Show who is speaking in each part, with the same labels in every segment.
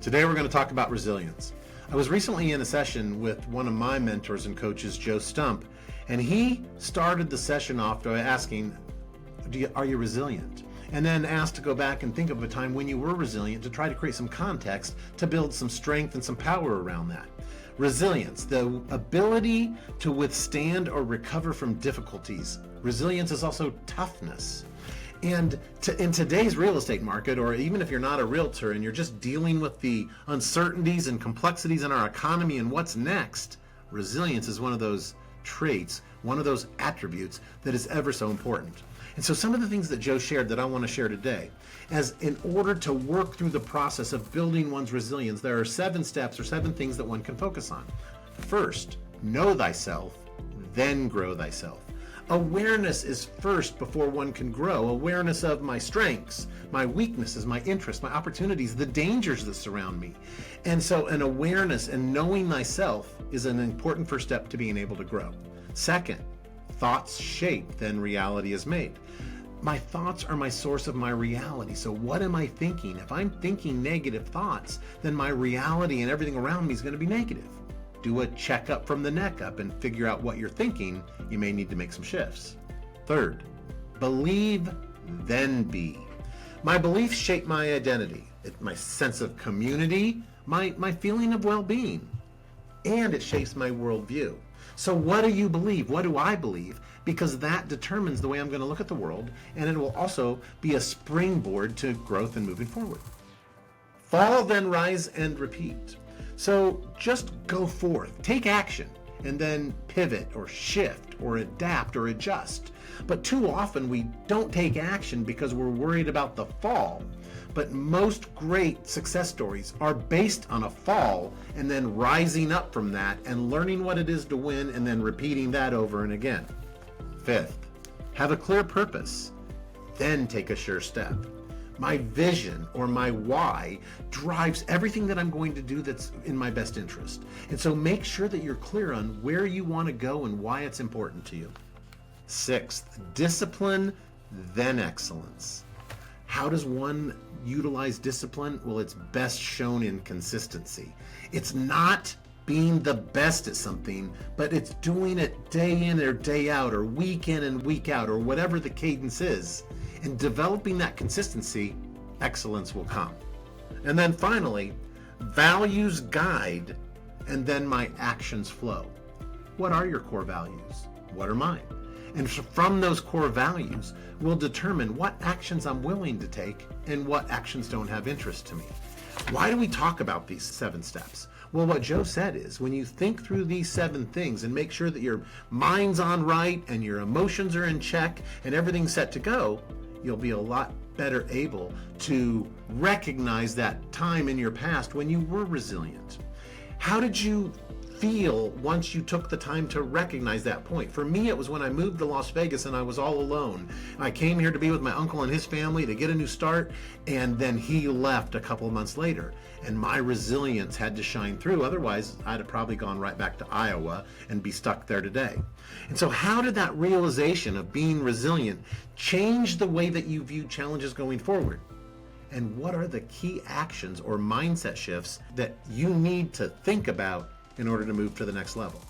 Speaker 1: Today we're going to talk about resilience. I was recently in a session with one of my mentors and coaches, Joe Stump, and he started the session off by asking, are you resilient? And then asked to go back and think of a time when you were resilient to try to create some context to build some strength and some power around that. Resilience, the ability to withstand or recover from difficulties. Resilience is also toughness. And in today's real estate market, or even if you're not a realtor and you're just dealing with the uncertainties and complexities in our economy and what's next, resilience is one of those traits, one of those attributes that is ever so important. And so some of the things that Joe shared that I want to share today, as in order to work through the process of building one's resilience, there are 7 steps or 7 things that one can focus on. First, know thyself, then grow thyself. Awareness is first before one can grow. Awareness of my strengths, my weaknesses, my interests, my opportunities, the dangers that surround me. And so an awareness and knowing thyself is an important first step to being able to grow. Second, thoughts shape, then reality is made. My thoughts are my source of my reality. So what am I thinking? If I'm thinking negative thoughts, then my reality and everything around me is going to be negative. Do a checkup from the neck up and figure out what you're thinking. You may need to make some shifts. Third, believe, then be. My beliefs shape my identity, my sense of community, my feeling of well-being, and it shapes my worldview. So what do you believe? What do I believe? Because that determines the way I'm going to look at the world, and it will also be a springboard to growth and moving forward. Fall, then rise and repeat. So just go forth, take action, and then pivot or shift or adapt or adjust. But too often we don't take action because we're worried about the fall. But most great success stories are based on a fall and then rising up from that and learning what it is to win and then repeating that over and again. Fifth, have a clear purpose, then take a sure step. My vision or my why drives everything that I'm going to do that's in my best interest. And so make sure that you're clear on where you want to go and why it's important to you. Sixth, discipline, then excellence. How does one utilize discipline? Well, it's best shown in consistency. It's not being the best at something, but it's doing it day in or day out or week in and week out or whatever the cadence is. And developing that consistency, excellence will come. And then finally, values guide, and then my actions flow. What are your core values? What are mine? And from those core values, we'll determine what actions I'm willing to take and what actions don't have interest to me. Why do we talk about these 7 steps? Well, what Joe said is when you think through these 7 things and make sure that your mind's on right and your emotions are in check and everything's set to go, you'll be a lot better able to recognize that time in your past when you were resilient. How did you feel once you took the time to recognize that point? For me, it was when I moved to Las Vegas and I was all alone. I came here to be with my uncle and his family to get a new start, and then he left a couple of months later. And my resilience had to shine through. Otherwise, I'd have probably gone right back to Iowa and be stuck there today. And so how did that realization of being resilient change the way that you view challenges going forward? And what are the key actions or mindset shifts that you need to think about in order to move to the next level?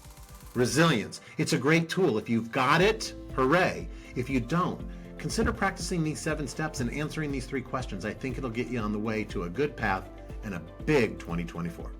Speaker 1: Resilience. It's a great tool. If you've got it, hooray. If you don't, consider practicing these 7 steps and answering these 3 questions. I think it'll get you on the way to a good path and a big 2024.